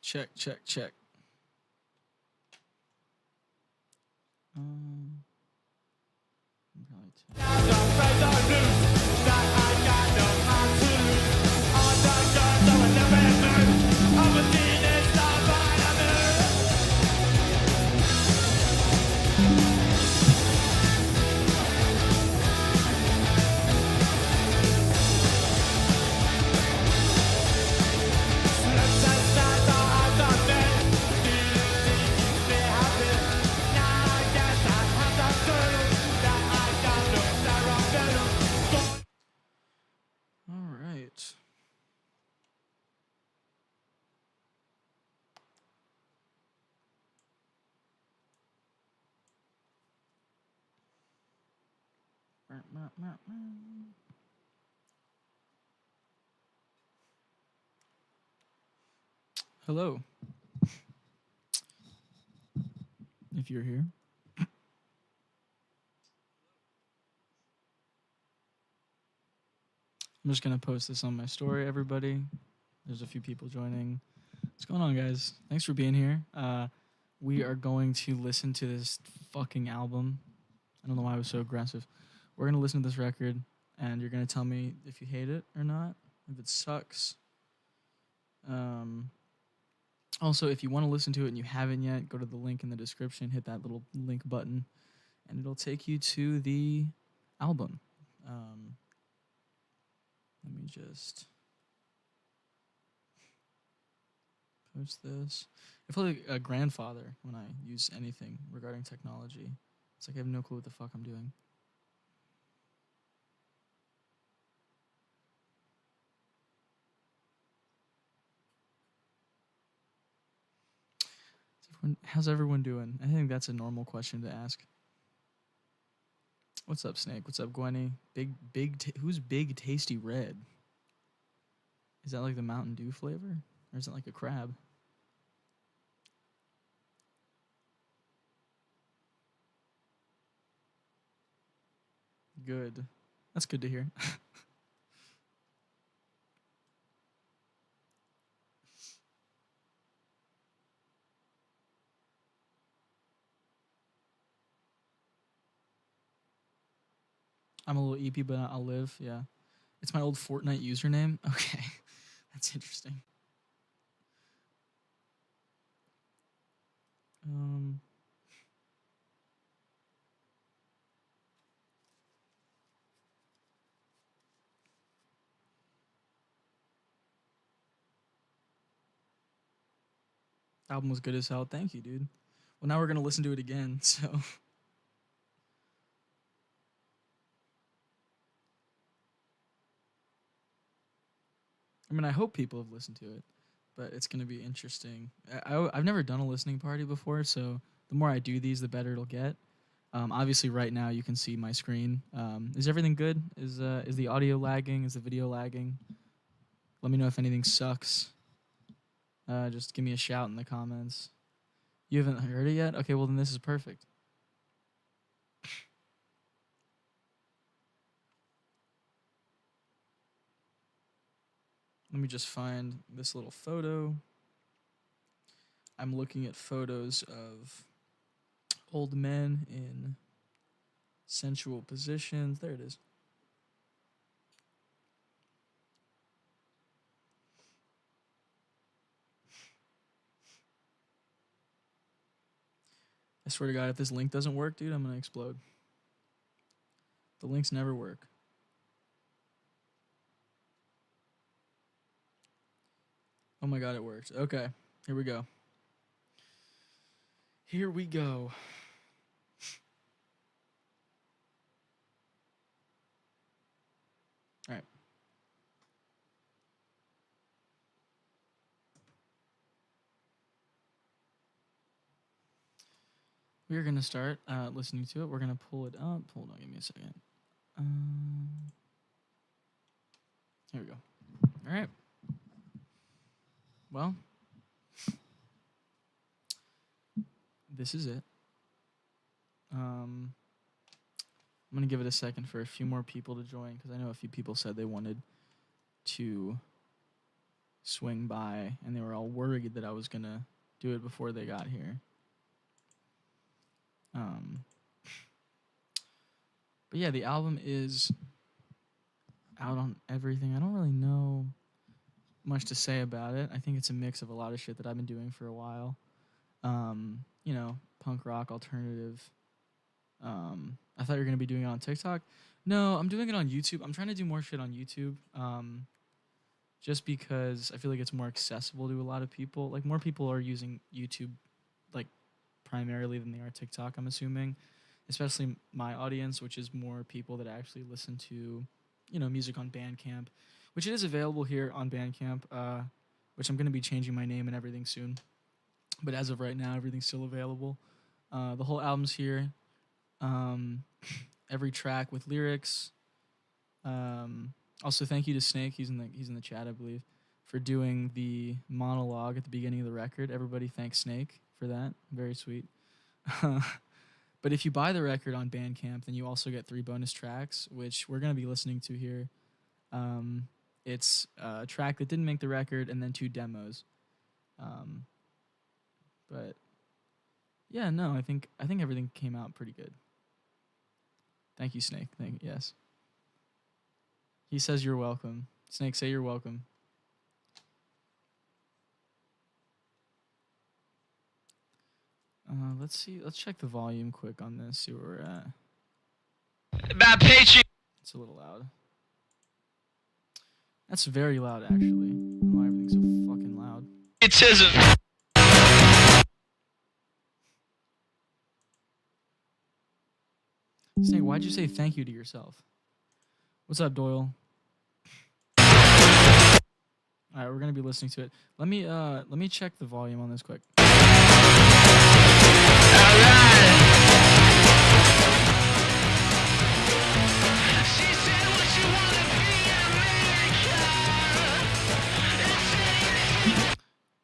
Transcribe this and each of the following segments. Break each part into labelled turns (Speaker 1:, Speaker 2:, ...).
Speaker 1: Check, check, check. All right. Hello. If you're here. I'm just going to post this on my story, everybody. There's a few people joining. What's going on, guys? Thanks for being here. We are going to listen to this fucking album. I don't know why I was so aggressive. We're going to listen to this record, and you're going to tell me if you hate it or not, if it sucks. Also, if you want to listen to it and you haven't yet, go to the link in the description, hit that little link button, and it'll take you to the album. Let me just post this. I feel like a grandfather when I use anything regarding technology. It's like I have no clue what the fuck I'm doing. How's everyone doing? I think that's a normal question to ask. What's up, Snake? What's up, Gwenny? Who's Big Tasty Red? Is that like the Mountain Dew flavor? Or is it like a crab? Good. That's good to hear. I'm a little EP, but I'll live. Yeah. It's my old Fortnite username. Okay. That's interesting. Album was good as hell. Thank you, dude. Well, now we're gonna listen to it again. So, I mean, I hope people have listened to it, but it's gonna be interesting. I've never done a listening party before, so the more I do these, the better it'll get. Obviously, right now you can see my screen. Is everything good? Is the audio lagging? Is the video lagging? Let me know if anything sucks. Just give me a shout in the comments. You haven't heard it yet? Okay, well then this is perfect. Let me just find this little photo. I'm looking at photos of old men in sensual positions. There it is. I swear to God, if this link doesn't work, dude, I'm going to explode. The links never work. Oh my God, it worked. Okay, here we go. Here we go. All right. We're going to start listening to it. We're going to pull it up. Hold on, give me a second. Here we go. All right. Well, this is it. I'm going to give it a second for a few more people to join because I know a few people said they wanted to swing by, and they were all worried that I was gonna do it before they got here. But yeah, the album is out on everything. I don't really know much to say about it. I think it's a mix of a lot of shit that I've been doing for a while. You know, punk rock, alternative. I thought you were gonna be doing it on TikTok. No, I'm doing it on YouTube. I'm trying to do more shit on YouTube. Just because I feel like it's more accessible to a lot of people. Like, more people are using YouTube, like, primarily than they are TikTok, I'm assuming. Especially my audience, which is more people that actually listen to, you know, music on Bandcamp, which it is available here on Bandcamp, which I'm going to be changing my name and everything soon. But as of right now, everything's still available. The whole album's here. Every track with lyrics. Also, thank you to Snake. He's in the chat, I believe, for doing the monologue at the beginning of the record. Everybody thanks Snake for that. Very sweet. But if you buy the record on Bandcamp, then you also get 3 bonus tracks, which we're going to be listening to here. It's a track that didn't make the record, and then 2 demos. But yeah, no, I think everything came out pretty good. Thank you, Snake. Yes. He says you're welcome. Snake, say you're welcome. Let's see. Let's check the volume quick on this. See where we're at.
Speaker 2: About Patreon.
Speaker 1: It's a little loud. That's very loud, actually. I don't know why everything's so fucking loud.
Speaker 2: Autism.
Speaker 1: Snake, why'd you say thank you to yourself? What's up, Doyle? All right, we're gonna be listening to it. Let me check the volume on this quick.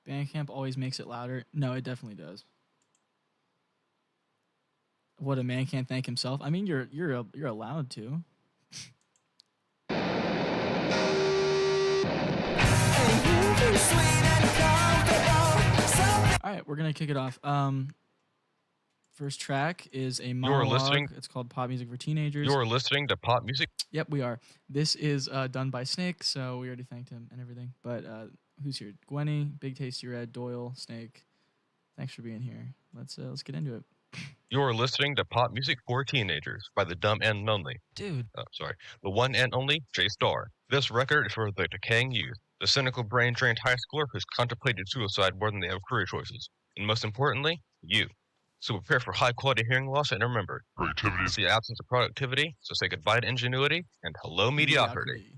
Speaker 1: Bandcamp always makes it louder. No, it definitely does. What, a man can't thank himself? I mean, you're allowed to. All right, we're gonna kick it off. First track is a monologue. It's called Pop Music for Teenagers.
Speaker 2: You're listening to pop music?
Speaker 1: Yep, we are. This is done by Snake, so we already thanked him and everything. But who's here? Gwenny, Big Tasty Red, Doyle, Snake. Thanks for being here. Let's get into it.
Speaker 2: You're listening to Pop Music for Teenagers by the Dumb and Lonely.
Speaker 1: Dude.
Speaker 2: The one and only J Star. This record is for the decaying youth, the cynical brain-drained high schooler who's contemplated suicide more than they have career choices. And most importantly, you. So prepare for high-quality hearing loss and remember, creativity is the absence of productivity, so say goodbye to ingenuity and hello mediocrity.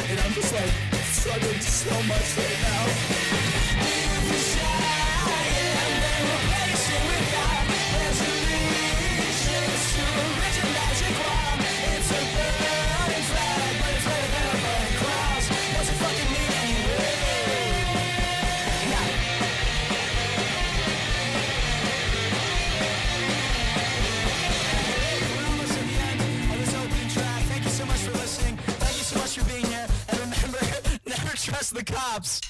Speaker 3: And I'm just like struggling so much right now. Trust the cops.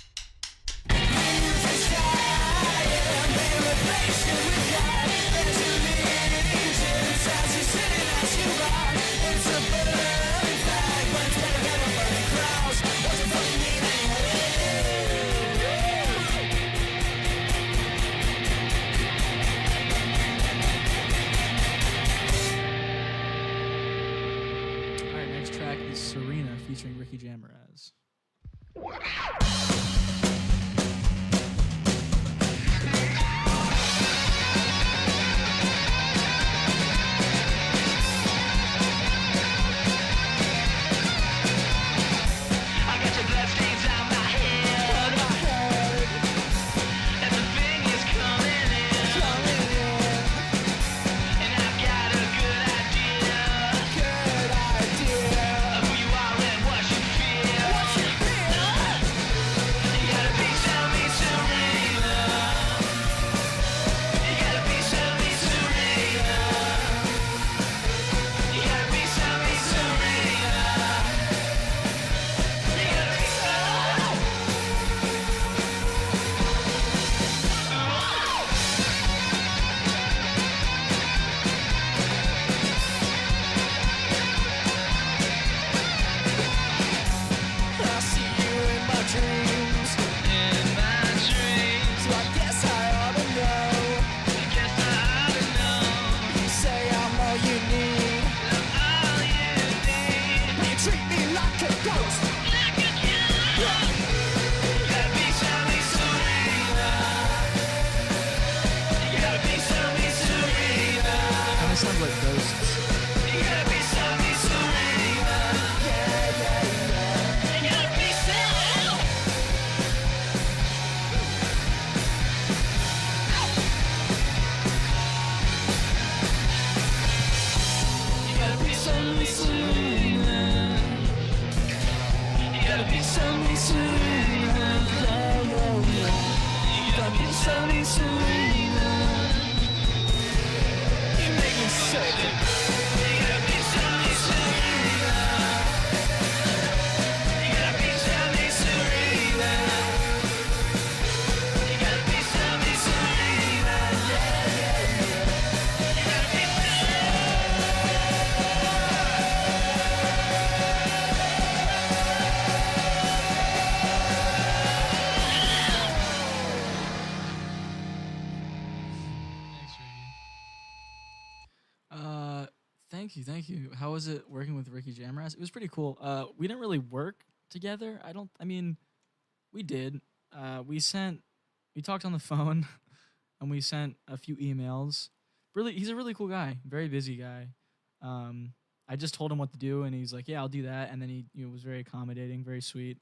Speaker 1: Alright, next track is Serena featuring Ricky Jamaraz.
Speaker 3: And the thing is coming in.
Speaker 1: Thanks, Ricky. Thank you. How was it working with Ricky Jamras? It was pretty cool. We didn't really work together. I mean, we did. We talked on the phone, and we sent a few emails. Really, he's a really cool guy. Very busy guy. I just told him what to do, and he's like, "Yeah, I'll do that." And then he, was very accommodating, very sweet,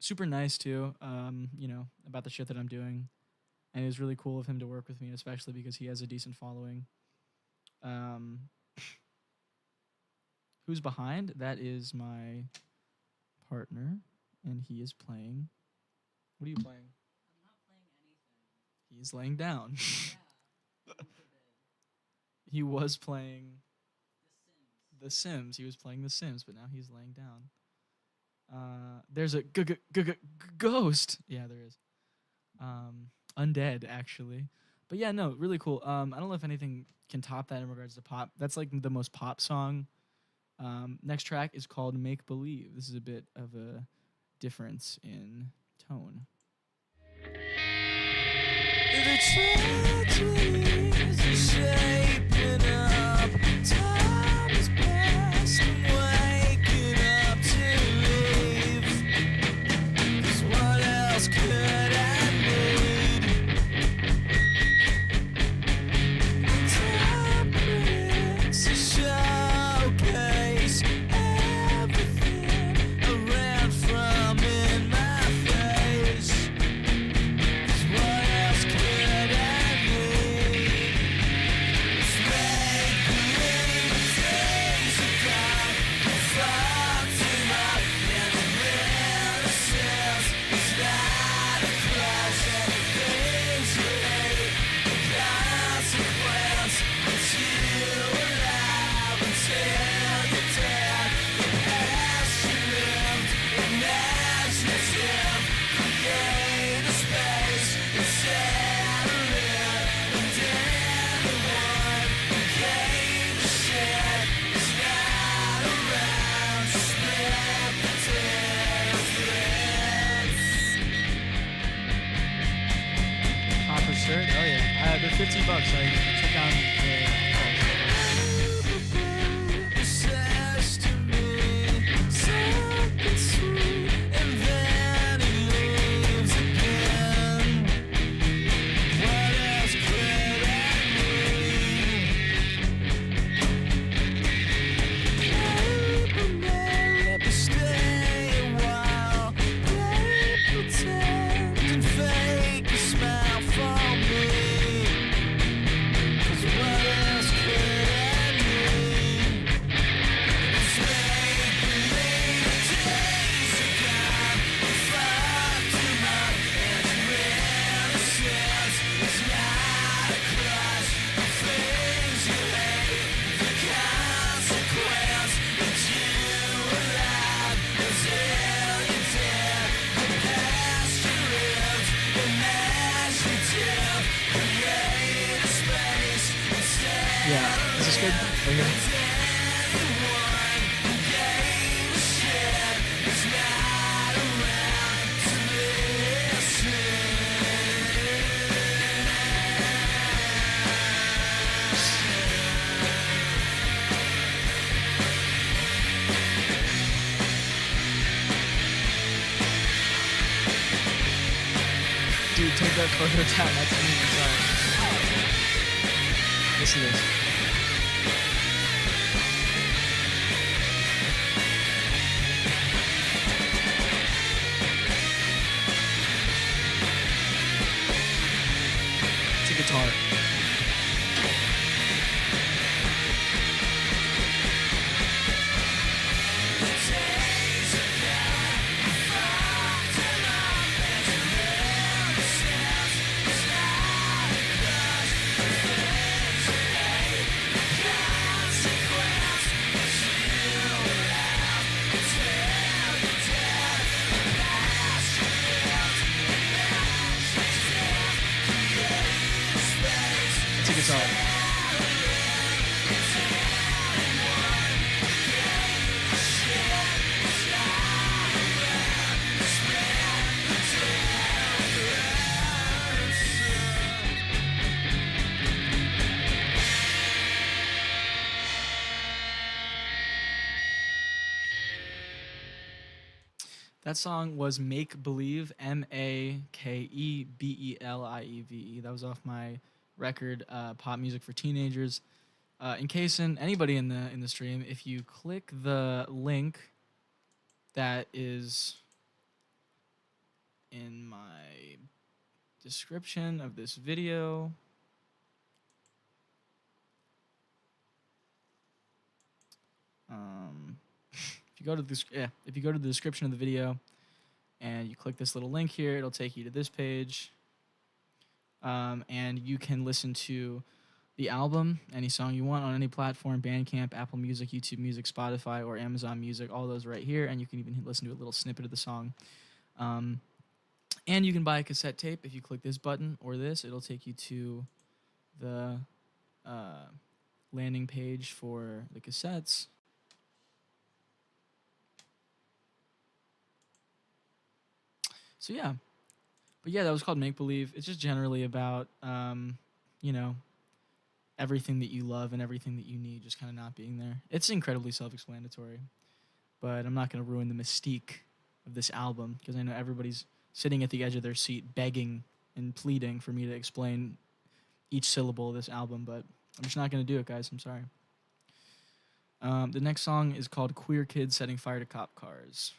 Speaker 1: super nice too. About the shit that I'm doing, and it was really cool of him to work with me, especially because he has a decent following. Who's behind? That is my partner, and he is playing. What are you playing?
Speaker 4: I'm not playing anything.
Speaker 1: He's laying down.
Speaker 4: Yeah. God forbid.
Speaker 1: He was playing
Speaker 4: The Sims.
Speaker 1: The Sims. He was playing The Sims, but now he's laying down. There's a ghost. Yeah, there is. Undead, actually. But yeah, no, really cool. I don't know if anything can top that in regards to pop. That's like the most pop song. Next track is called Make Believe. This is a bit of a difference in tone.
Speaker 3: The tragedies are shaping up. Time has passed. I'm waking up to leave. 'Cause what else could I need? Time brings a showcase. Everything I ran from in my face. 'Cause what else could I need? It's make believe days are gone. I fucked it up, and the innocence is not a crush. And the things you hate, the consequence is you alive until you're dead. The past you lived, imaginative, create a space and settle in. And anyone who gave a shit is not around to split the difference.
Speaker 1: Copper shirt? Oh yeah. They're $15. I took down the
Speaker 3: It says to me something sweet, and then he leaves again. What else could I need? Maybe stay a while, play pretend and fake a smile for me. 'Cause what else could I need? It's make believe days are gone. We fucked him up, and your innocence is not a crush. The things you hate, the consequence that you alive until you're dead. The past you lived, imaginative, create a space instead.
Speaker 1: Yeah. Is this good? Right here?
Speaker 3: Anyone who gave a shit is not around to listen.
Speaker 1: Dude, take that photo down. That's me. I'm sorry. Listen to this. It's a guitar.
Speaker 3: The days are gone.
Speaker 1: guitar. That song was Make Believe, Makebelieve. That was off my record, Pop Music for Teenagers. In case anybody in the stream, if you click the link that is in my description of this video, if you go to the description of the video and you click this little link here, it'll take you to this page, and you can listen to the album, any song you want on any platform: Bandcamp, Apple Music, YouTube Music, Spotify, or Amazon Music. All those right here, and you can even listen to a little snippet of the song. And you can buy a cassette tape if you click this button or this. It'll take you to the landing page for the cassettes. So yeah, but yeah, that was called Make Believe. It's just generally about, everything that you love and everything that you need just kind of not being there. It's incredibly self-explanatory, but I'm not going to ruin the mystique of this album because I know everybody's sitting at the edge of their seat begging and pleading for me to explain each syllable of this album, but I'm just not going to do it, guys. I'm sorry. The next song is called Queer Kids Setting Fire to Cop Cars.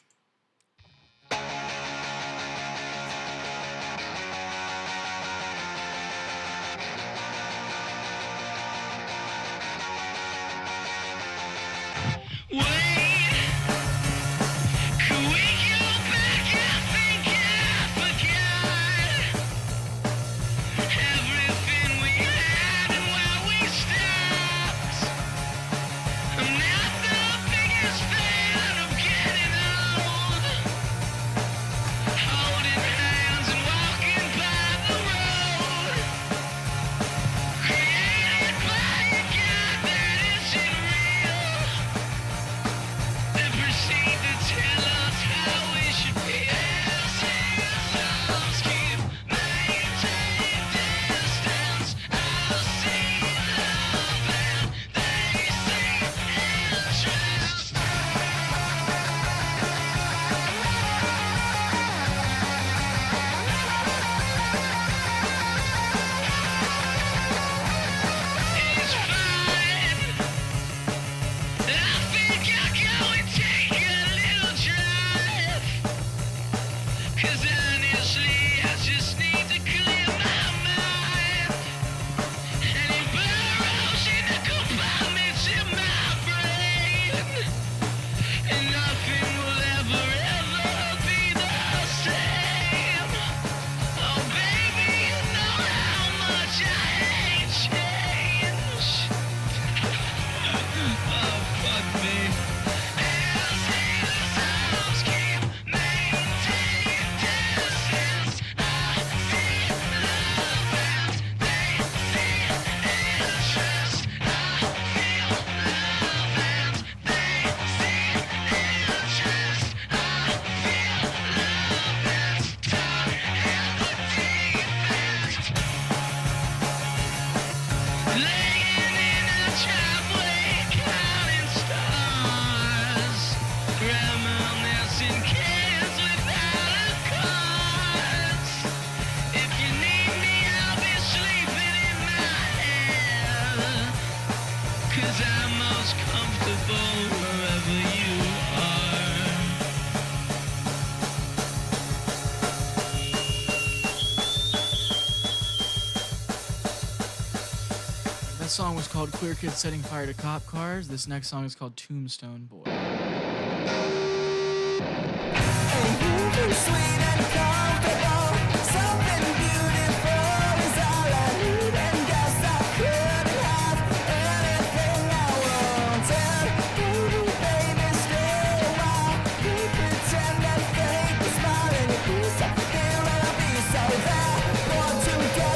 Speaker 1: That song was called Queer Kids Setting Fire to Cop Cars. This next song is called Tombstone Boy.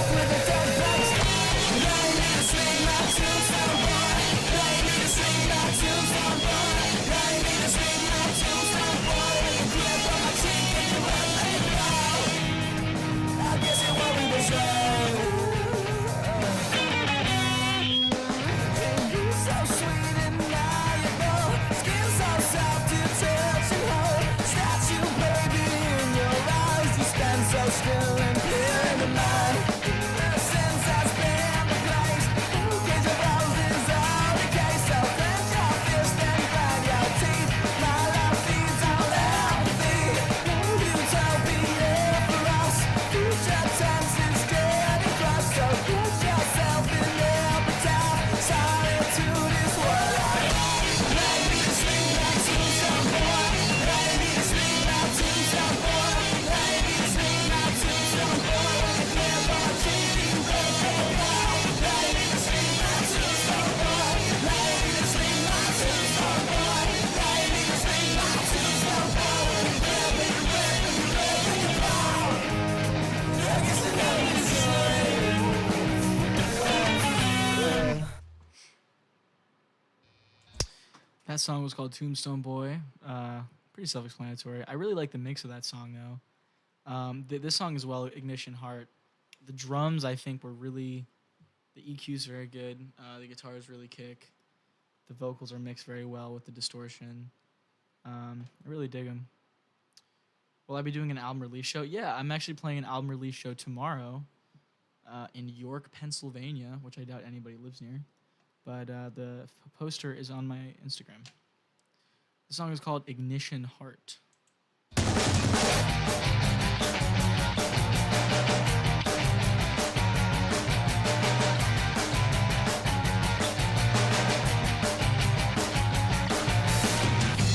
Speaker 3: With a dead face.
Speaker 1: That song was called Tombstone Boy. Pretty self-explanatory. I really like the mix of that song though. This song as well, Ignition Heart. The drums I think were really, the EQ's very good. The guitars really kick. The vocals are mixed very well with the distortion. I really dig them. Will I be doing an album release show? Yeah, I'm actually playing an album release show tomorrow in York, Pennsylvania, which I doubt anybody lives near. But the poster is on my Instagram. The song is called Ignition Heart.
Speaker 3: I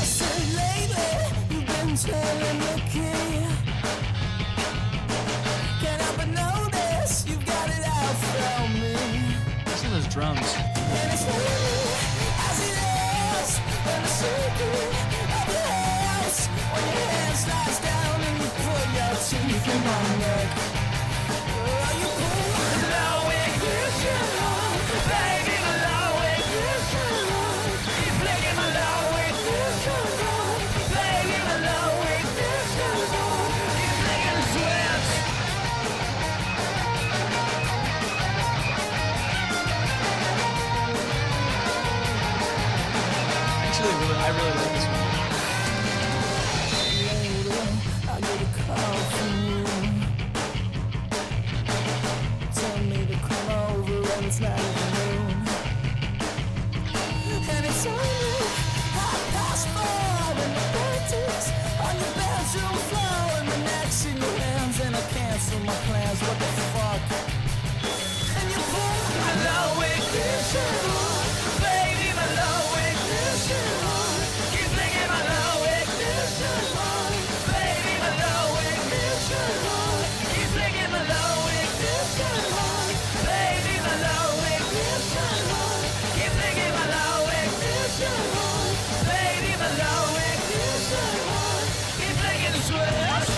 Speaker 3: said lately you've been telling the key. Can't help but notice you've got it out from me.
Speaker 1: Listen to those drums.
Speaker 3: And it's really as it is in the secret of your house. When your hand slides down and you put your teeth in my neck. Oh, you pull the low ignition on, baby, the low ignition on. Keep flicking my low ignition on, baby, the low ignition on. Keep flicking the switch.
Speaker 1: Actually, I really like this one.
Speaker 3: Later, I get a call from you. Tell me to come over and it's not even noon. And it's only 4:30 in the 30s on your bedroom floor and the neck's in your hands and I cancel my plans. What the fuck? And you pull my low ignition on, baby, my low ignition on. Keep flicking my low ignition on, baby, my low ignition on. Keep flicking my low ignition on, baby, my low ignition on. Keep flicking my low ignition on, baby, my low ignition on. Keep flicking the switch.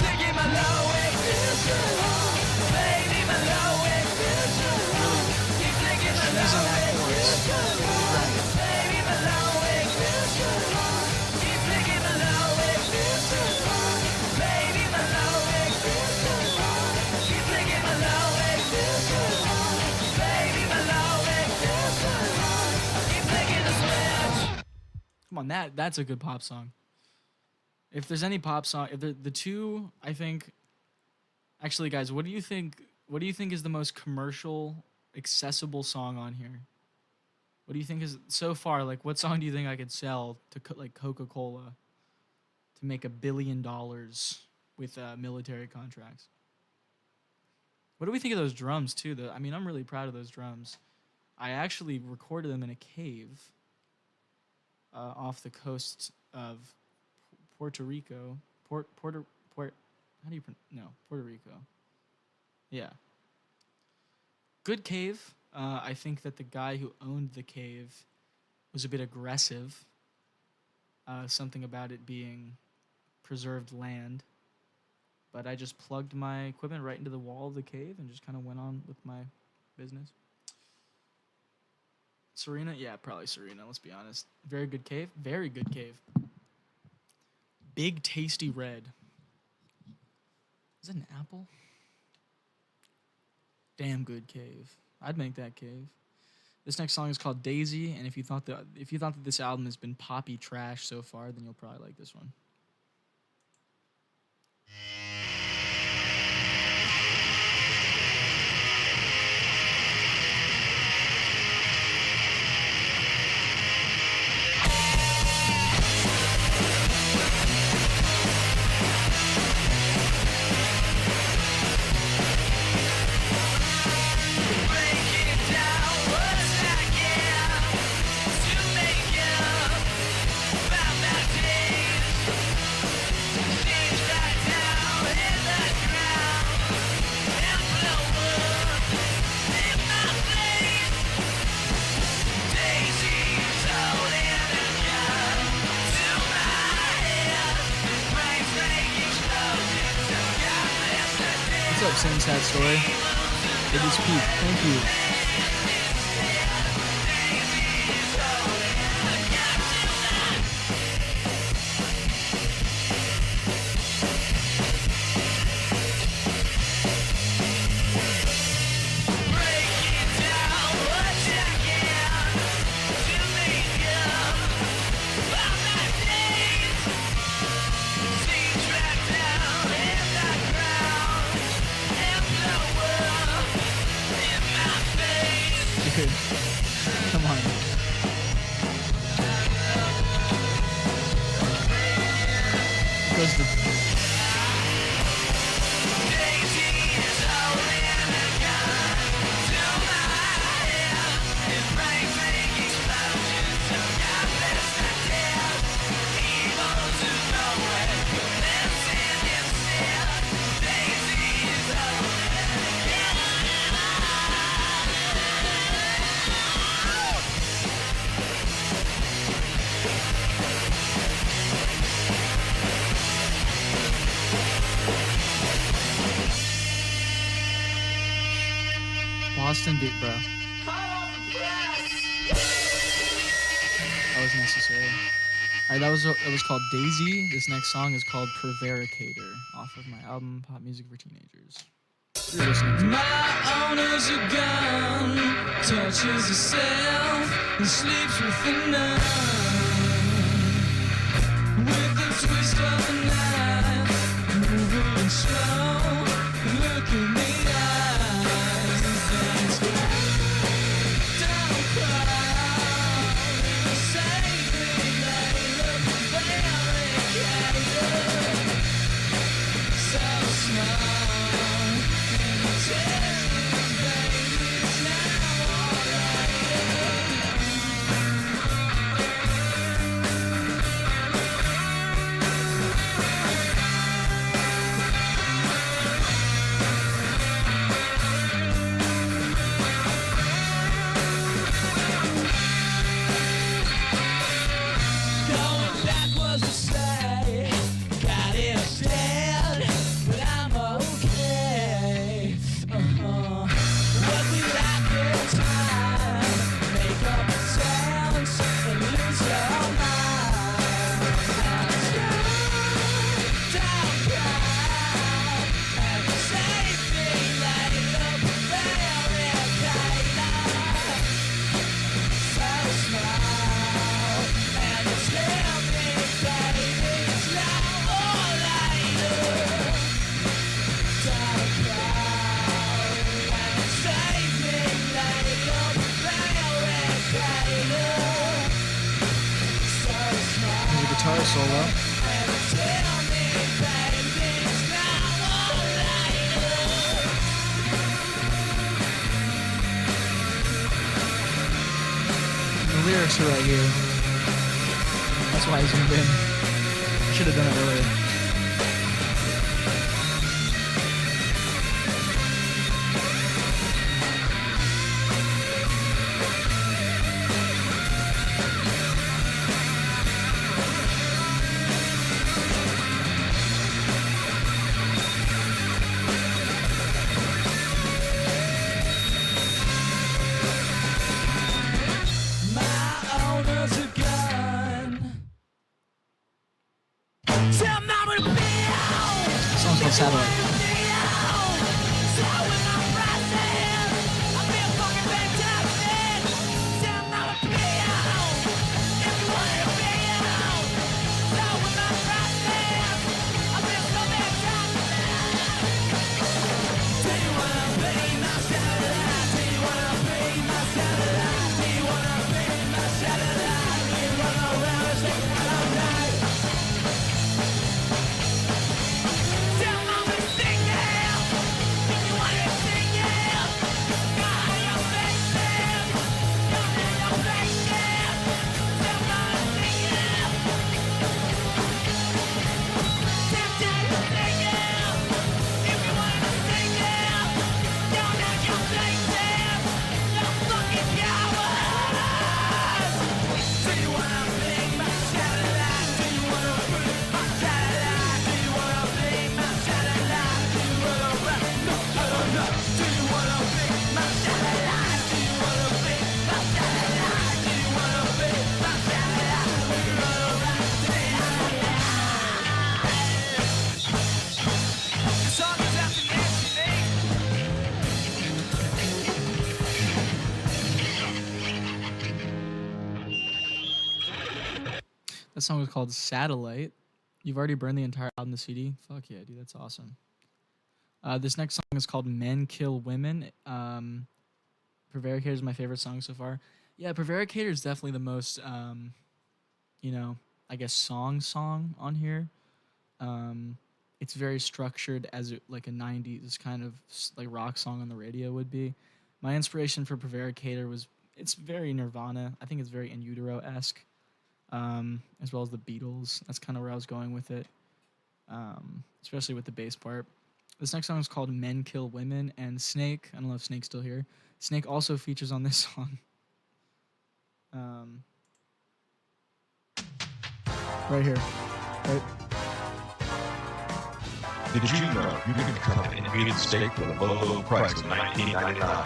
Speaker 3: Flicking my low ignition on, baby, my low ignition on. Keep flicking my low ignition on, baby, my low ignition on. Keep flicking my low ignition on, baby, my low ignition on. Keep flicking my low ignition on, baby, my low ignition on. Keep flicking the switch.
Speaker 1: Come on, that's a good pop song. If there's any pop song, if the two, I think. Actually, guys, what do you think? What do you think is the most commercial, accessible song on here? What do you think is so far? Like, what song do you think I could sell to like Coca-Cola to make $1 billion with military contracts? What do we think of those drums too? I mean, I'm really proud of those drums. I actually recorded them in a cave off the coast of Puerto Rico. Puerto Rico. Yeah. Good cave. I think that the guy who owned the cave was a bit aggressive. Something about it being preserved land. But I just plugged my equipment right into the wall of the cave and just kind of went on with my business. Serena? Yeah, probably Serena, let's be honest. Very good cave. Very good cave. Big Tasty Red. Is that an apple? Damn good cave. I'd make that cave. This next song is called Daisy, and if you thought that this album has been poppy trash so far, then you'll probably like this one.
Speaker 3: Break it down, what's
Speaker 1: Boston Sad Story. It is peak. Thank you. Dude, come on. Goes to Boston beat, bro. That was necessary. Alright, that was called Daisy. This next song is called Prevaricator off of my album Pop Music for Teenagers. You're listening to
Speaker 3: My owner's a gun, touches herself and sleeps with the nun. With the twist of a knife, moving slow, look in the eyes and thanks God. Don't cry, save me, Layla, prevaricator. So small, tell me, baby, it's now alright. Going back was a mistake. Got it instead, but I'm okay. What we lack is time. Make up the sounds and lose your mind. Don't cry. And save me later, prevaricator. So smile and tell me, baby, it's now or later. Don't cry and save me later, prevaricator. So smile
Speaker 1: There's a guitar solo.
Speaker 3: and tell me, baby, it's now or later.
Speaker 1: The lyrics are right here. That's why I zoomed in. Should have done it earlier.
Speaker 3: My owner's a gun. Tell my
Speaker 1: That song was called Satellite. You've already burned the entire album to CD? Fuck yeah, dude, that's awesome. This next song is called Men Kill Women. Prevaricator is my favorite song so far. Yeah, Prevaricator is definitely the most, I guess song on here. It's very structured as like a 90s kind of like rock song on the radio would be. My inspiration for Prevaricator it's very Nirvana. I think it's very In Utero-esque, as well as the Beatles. That's kind of where I was going with it, especially with the bass part. This next song is called Men Kill Women, and Snake, I don't know if Snake's still here, Snake also features on this song. Right here. Right.
Speaker 2: Did you know you can become an ingredient steak for the low price of $19.99?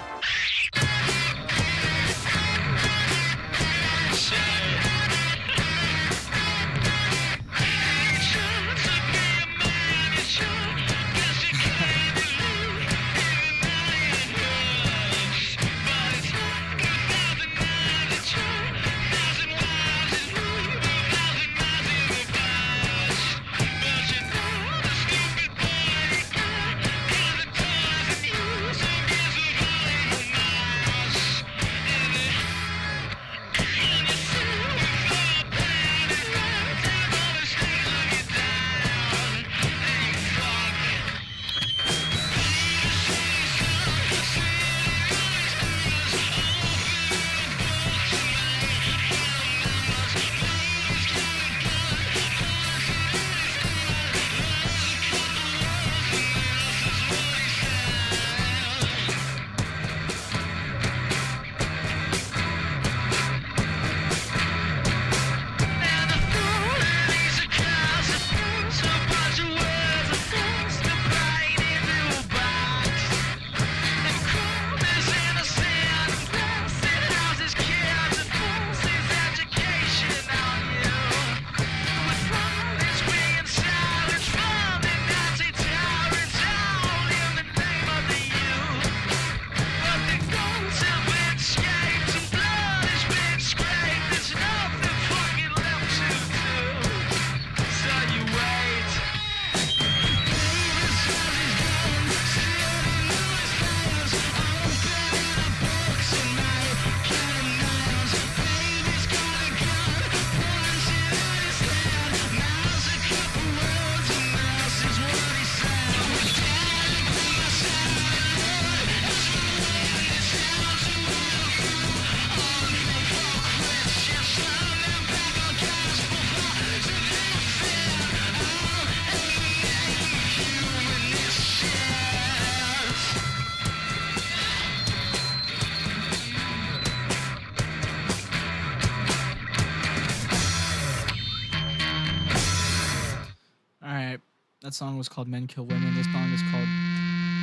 Speaker 1: That song was called Men Kill Women. This song is called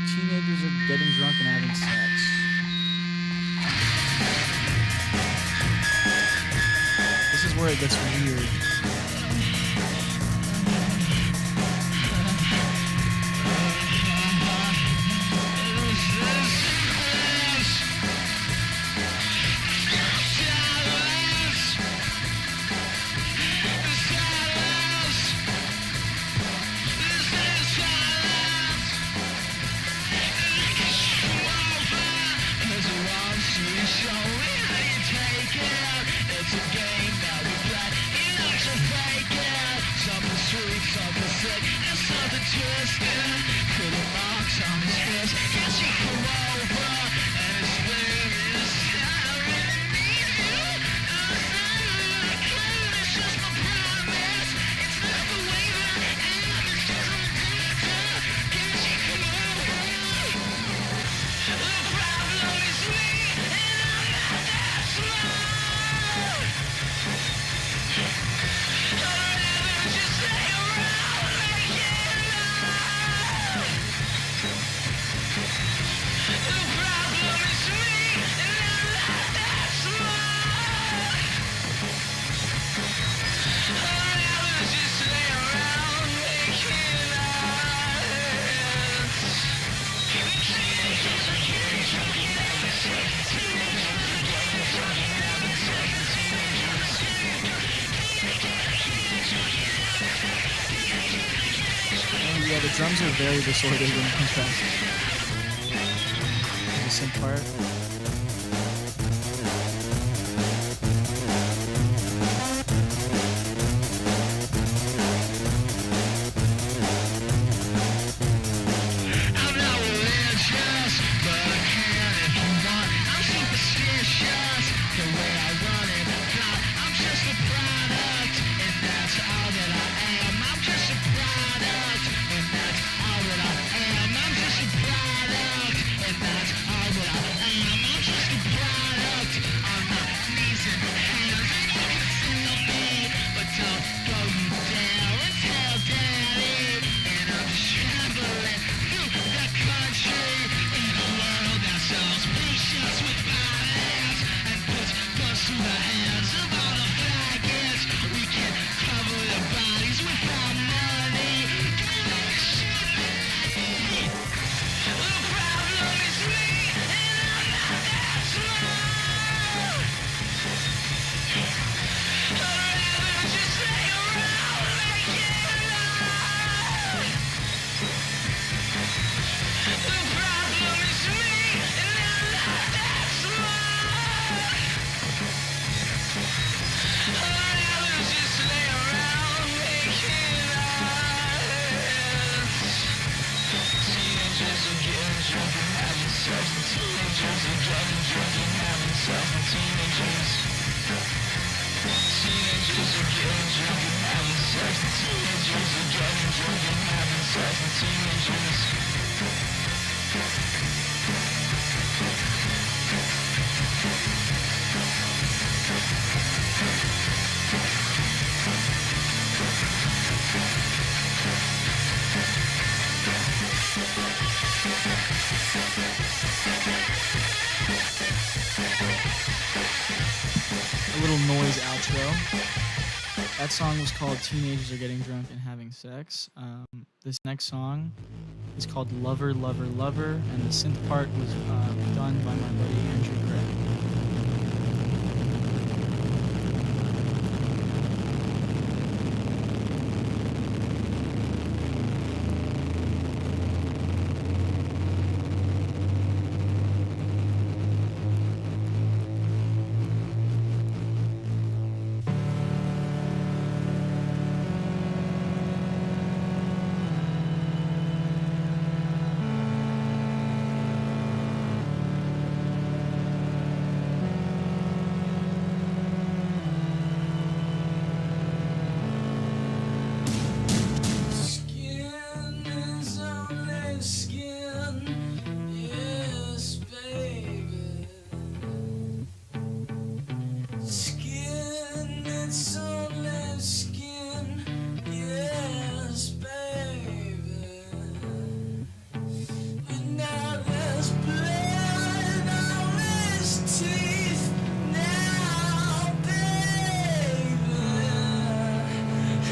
Speaker 1: Teenagers Are Getting Drunk and Having Sex. This is where it gets weird.
Speaker 3: It's a game that we play.
Speaker 1: Yeah, the drums are very disordered when it comes past. The synth part.
Speaker 3: I'm not religious, but I can if you want. I'm superstitious, the way I run it. I'm just a product, and that's all that I am. I'm just a product, and that's all that I am. I'm just a product, and that's all that I am. I'm just a product on my knees and hands. And you can tell me, but don't go you down and tell daddy. And I'm just traveling through the country in a world that sells patience with violence and puts guns through the hands of all the faggots. We can cover their bodies without money. The problem is me, and I'm not that smart. I'd rather just stay around making love. The problem is me, and I'm not that smart. I'd rather just lay around making love. Teenagers are getting drunk and having sex, and teenagers are getting drunk and having sex, and teenagers. Teenagers are getting drunk and having sex, and teenagers are getting drunk and having sex, and teenagers.
Speaker 1: A little noise outro. That song was called Teenagers Are Getting Drunk and Having Sex. This next song is called Lover, Lover, Lover, and the synth part was done by my buddy Andrew Gray.
Speaker 3: Skin is only skin, yes, baby. Skin, it's only skin, yes, baby. But now there's blood on his teeth, now, baby.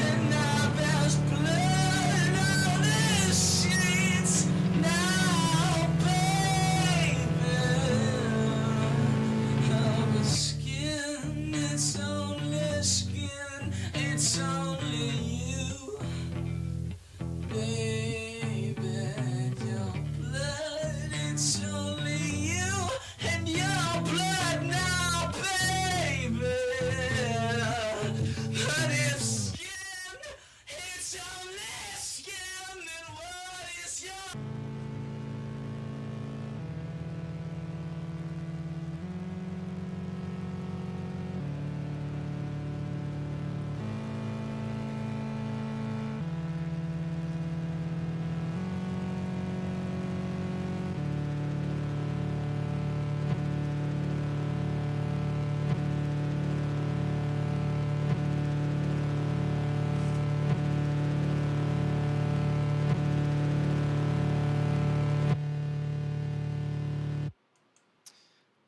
Speaker 3: And now there's blood on his sheets, now, baby. Of his skin, it's only skin, it's only you, baby. Your blood, it's only you and your blood now, baby. But if skin, it's only skin, then what is your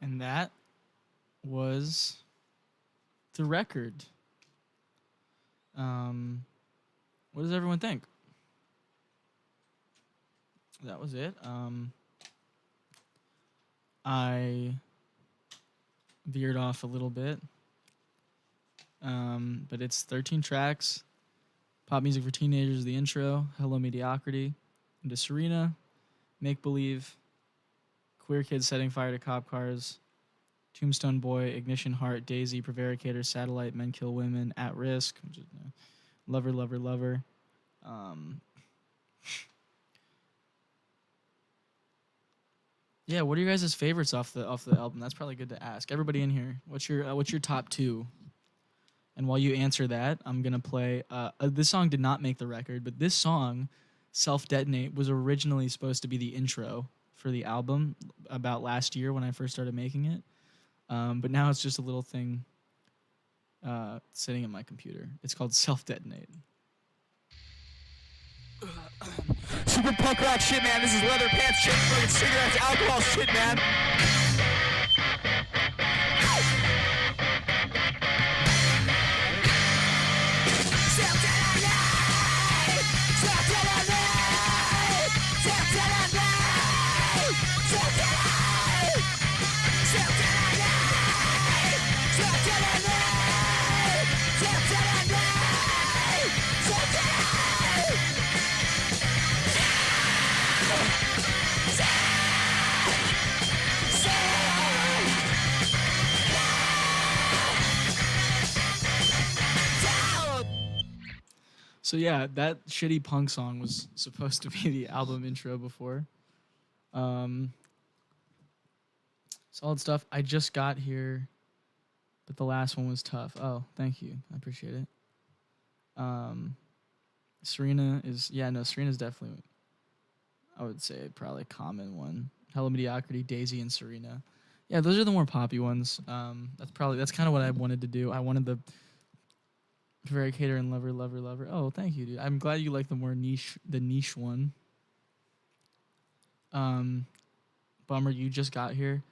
Speaker 1: And that was the record. What does everyone think? That was it. I veered off a little bit, but it's 13 tracks. Pop Music for Teenagers, the intro. Hello Mediocrity. Into Serena. Make Believe. Queer Kids Setting Fire to Cop Cars. Tombstone Boy, Ignition Heart, Daisy, Prevaricator, Satellite, Men Kill Women, At Risk, which is, Lover, Lover, Lover. Yeah, what are your guys' favorites off the album? That's probably good to ask. Everybody in here, what's your top two? And while you answer that, I'm gonna play. This song did not make the record, but this song, Self Detonate, was originally supposed to be the intro for the album about last year when I first started making it. But now it's just a little thing sitting in my computer. It's called Self Detonate.
Speaker 5: Super punk rock shit, man. This is leather pants, shit, fucking cigarettes, alcohol shit, man.
Speaker 1: So yeah, that shitty punk song was supposed to be the album intro before. Solid stuff. I just got here, but the last one was tough. Oh, thank you. I appreciate it. Serena's definitely, I would say, probably a common one. Hello Mediocrity, Daisy, and Serena. Yeah, those are the more poppy ones. That's kind of what I wanted to do. I wanted the Prevaricator and Lover, Lover, Lover. Oh, thank you, dude. I'm glad you like the niche one. Bummer, you just got here.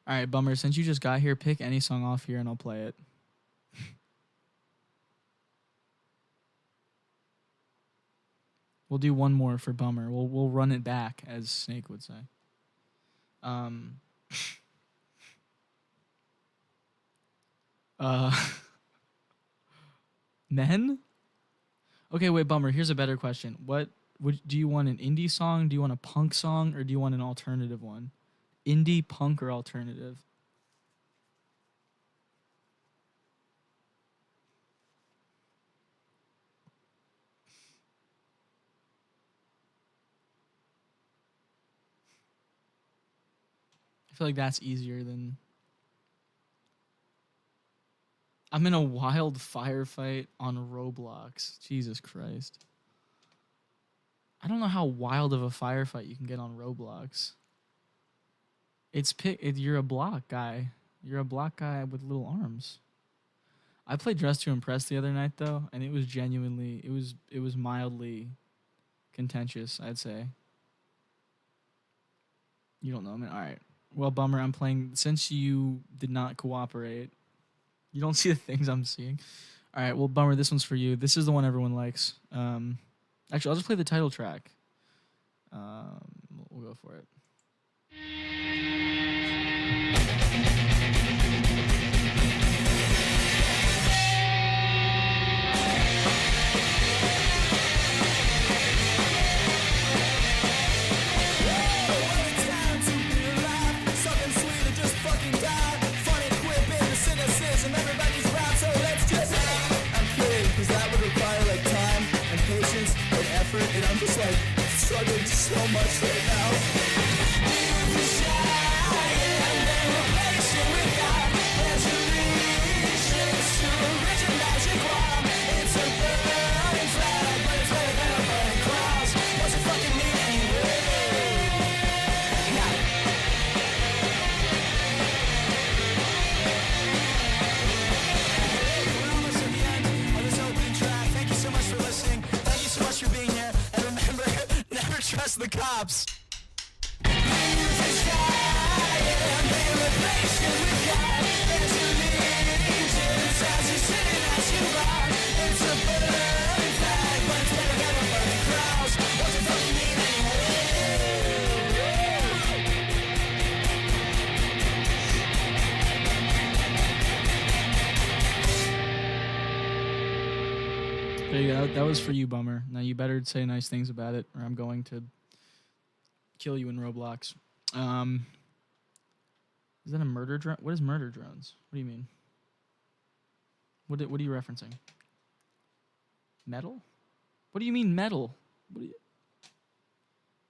Speaker 1: All right, Bummer, since you just got here, pick any song off here and I'll play it. We'll do one more for Bummer. We'll run it back, as Snake would say. Men? Okay, wait, Bummer. Here's a better question. Do you want an indie song? Do you want a punk song? Or do you want an alternative one? Indie, punk, or alternative? I feel like that's easier than... I'm in a wild firefight on Roblox. Jesus Christ. I don't know how wild of a firefight you can get on Roblox. You're a block guy. You're a block guy with little arms. I played Dress to Impress the other night though, and it was genuinely, it was mildly contentious, I'd say. You don't know, man. All right. Well, Bummer, I'm playing, since you did not cooperate. You don't see the things I'm seeing. All right, well, Bummer, this one's for you. This is the one everyone likes. Actually, I'll just play the title track. We'll go for it.
Speaker 5: And I'm just like struggling so much right now. Trust the cops.
Speaker 1: There you go. That was for you, Bummer. Now you better say nice things about it, or I'm going to kill you in Roblox. Is that a murder drone? What is murder drones? What do you mean? What are you referencing? Metal? What do you mean metal? What do you...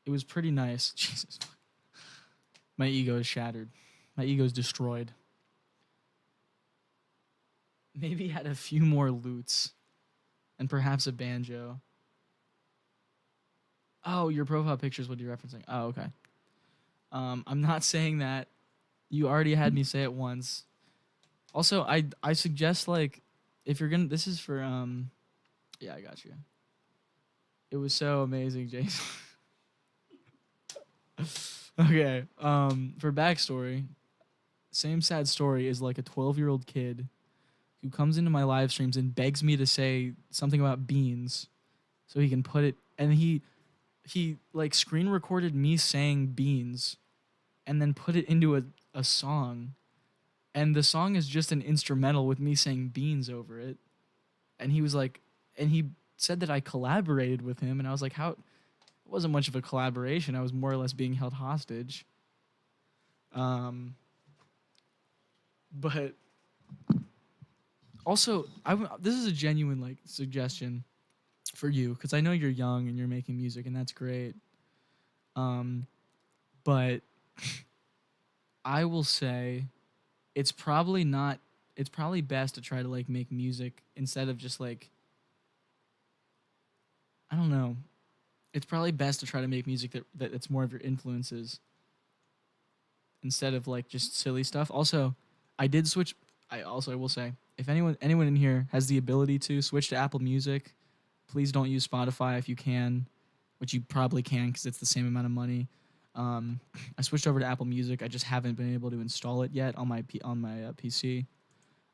Speaker 1: It was pretty nice. Jesus. My ego is shattered. My ego is destroyed. Maybe had a few more loots. And perhaps a banjo. Oh, your profile picture is what you're referencing. Oh, okay. I'm not saying that. You already had me say it once. Also, I suggest, like, if you're gonna... This is for, Yeah, I got you. It was so amazing, Jason. Okay, for backstory, Same Sad Story is like a 12-year-old kid who comes into my live streams and begs me to say something about beans so he can put it... And he like, screen recorded me saying beans and then put it into a song. And the song is just an instrumental with me saying beans over it. And he was like... And he said that I collaborated with him, and I was like, how... It wasn't much of a collaboration. I was more or less being held hostage. But also, this is a genuine, like, suggestion for you, because I know you're young and you're making music, and that's great. But I will say it's probably best to try to, like, make music instead of just, like, I don't know. It's probably best to try to make music that's more of your influences instead of, like, just silly stuff. Also, I did switch. I will say, if anyone in here has the ability to switch to Apple Music, please don't use Spotify if you can, which you probably can because it's the same amount of money. I switched over to Apple Music. I just haven't been able to install it yet on my PC.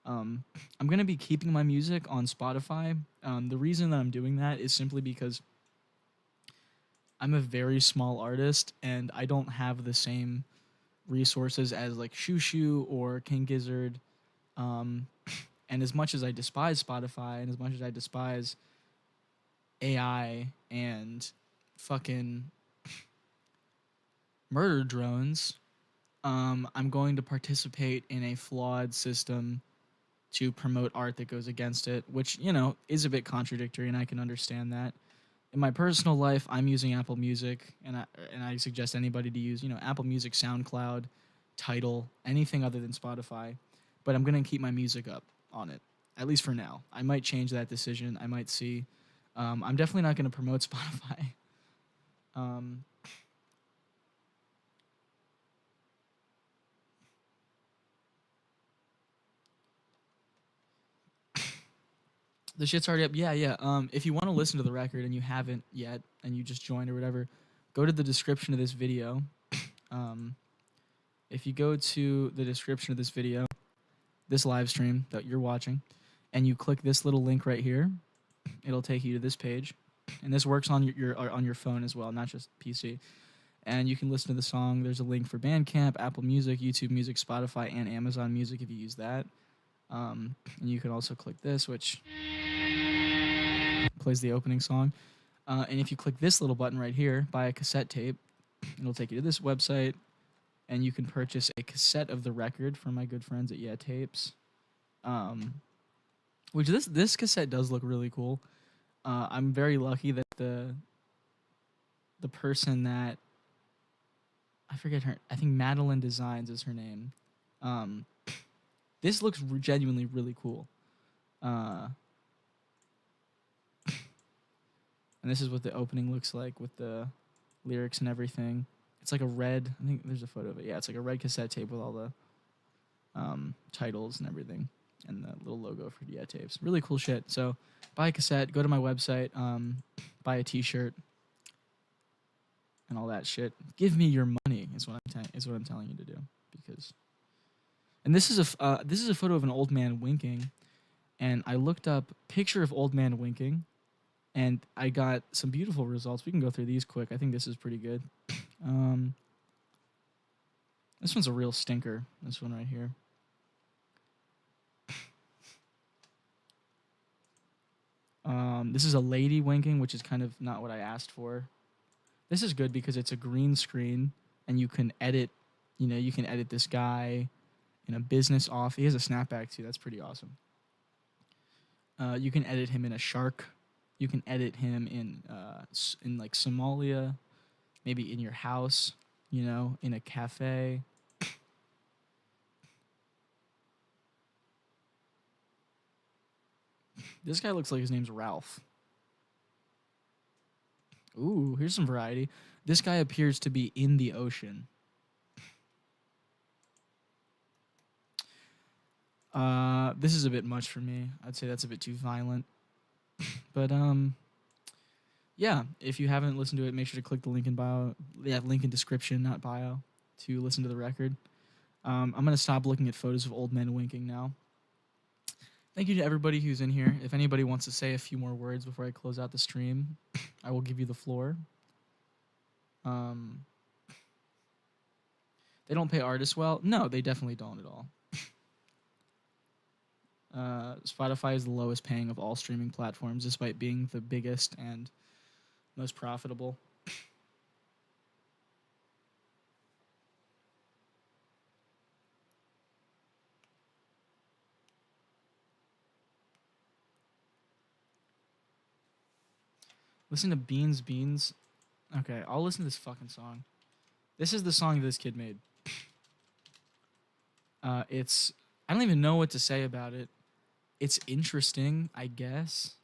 Speaker 1: I'm gonna be keeping my music on Spotify. The reason that I'm doing that is simply because I'm a very small artist and I don't have the same resources as, like, Shushu or King Gizzard. And as much as I despise Spotify and as much as I despise AI and fucking murder drones, I'm going to participate in a flawed system to promote art that goes against it, which, you know, is a bit contradictory, and I can understand that. In my personal life, I'm using Apple Music, and I suggest anybody to use, you know, Apple Music, SoundCloud, Tidal, anything other than Spotify. But I'm going to keep my music up on it, at least for now. I might change that decision. I might see. I'm definitely not going to promote Spotify. The shit's already up. Yeah. If you want to listen to the record and you haven't yet, and you just joined or whatever, go to the description of this video. If you go to the description of this video, this live stream that you're watching, and you click this little link right here, it'll take you to this page. And this works on your phone as well, not just PC. And you can listen to the song. There's a link for Bandcamp, Apple Music, YouTube Music, Spotify, and Amazon Music if you use that. And you can also click this, which plays the opening song. And if you click this little button right here, buy a cassette tape, it'll take you to this website, and you can purchase a cassette of the record from my good friends at Yeah Tapes. Which this cassette does look really cool. I'm very lucky that the person that, I forget her, I think Madeline Designs is her name. This looks genuinely really cool. And this is what the opening looks like with the lyrics and everything. It's like a red, I think there's a photo of it. Yeah, it's like a red cassette tape with all the titles and everything. And the little logo for Yeah Tapes. Really cool shit. So buy a cassette, go to my website, buy a t-shirt, and all that shit. Give me your money is what I'm telling you to do. Because, and this is a photo of an old man winking, and I looked up picture of old man winking, and I got some beautiful results. We can go through these quick. I think this is pretty good. This one's a real stinker. This one right here. This is a lady winking, which is kind of not what I asked for. This is good because it's a green screen and you can edit, you can edit this guy in a business off. He has a snapback too. That's pretty awesome. You can edit him in a shark. You can edit him in like Somalia, maybe in your house, in a cafe. This guy looks like his name's Ralph. Ooh, here's some variety. This guy appears to be in the ocean. This is a bit much for me. I'd say that's a bit too violent. But yeah, if you haven't listened to it, make sure to click the link in bio. Yeah, link in description, not bio, to listen to the record. I'm gonna stop looking at photos of old men winking now. Thank you to everybody who's in here. If anybody wants to say a few more words before I close out the stream, I will give you the floor. They don't pay artists well? No, they definitely don't at all. Spotify is the lowest paying of all streaming platforms, despite being the biggest and most profitable. Listen to Beans Beans. Okay, I'll listen to this fucking song. This is the song this kid made. I don't even know what to say about it. It's interesting, I guess.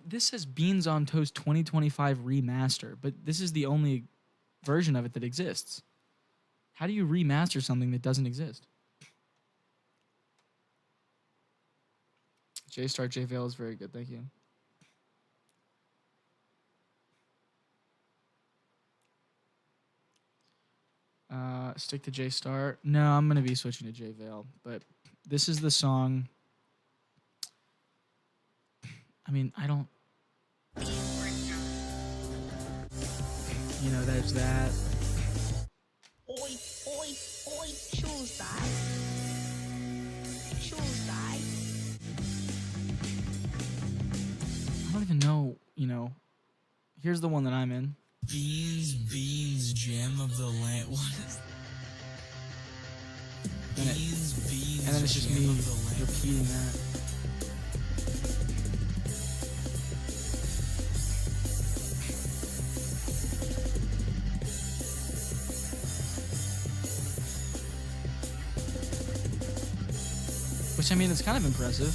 Speaker 1: This says Beans on Toast 2025 remaster, but this is the only version of it that exists. How do you remaster something that doesn't exist? J-Star J-Veil is very good, thank you. Stick to J-Star. No, I'm going to be switching to J-Veil, but this is the song. I mean, I don't... there's that.
Speaker 6: Oi, oi, oi, Tuesday. Tuesday.
Speaker 1: I don't even know, Here's the one that I'm in.
Speaker 3: Beans, gem of the land. What is
Speaker 1: And, and then it's just me repeating that. Which, I mean, it's kind of impressive.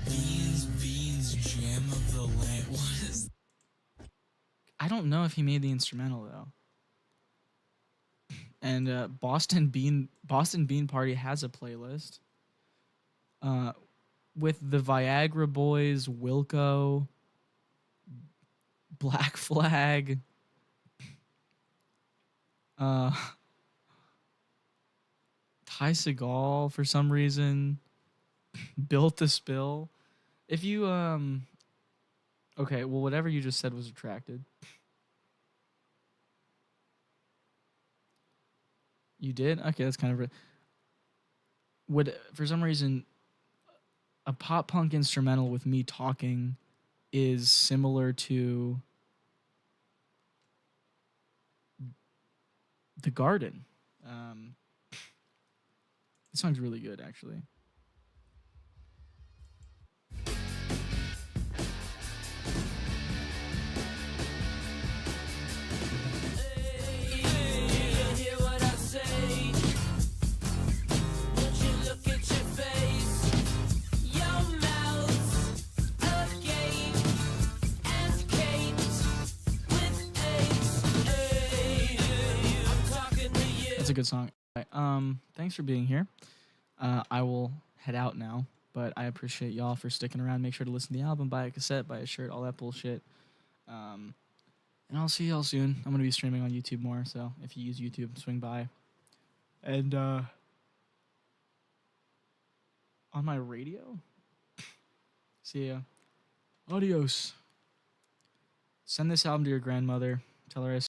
Speaker 3: Beans, gem of the land. What is
Speaker 1: I don't know if he made the instrumental, though. And Boston Bean Party has a playlist with the Viagra Boys, Wilco, Black Flag, Ty Segall for some reason, Built to Spill. If you okay, well, whatever you just said was retracted. You did? Okay, that's kind of... Would, for some reason, a pop punk instrumental with me talking is similar to The Garden. This song's really good, actually. That's a good song. Thanks for being here. I will head out now, but I appreciate y'all for sticking around. Make sure to listen to the album, buy a cassette, buy a shirt, all that bullshit. And I'll see y'all soon. I'm gonna be streaming on YouTube more, so if you use YouTube, swing by. And on my radio. See ya. Adios. Send this album to your grandmother. Tell her I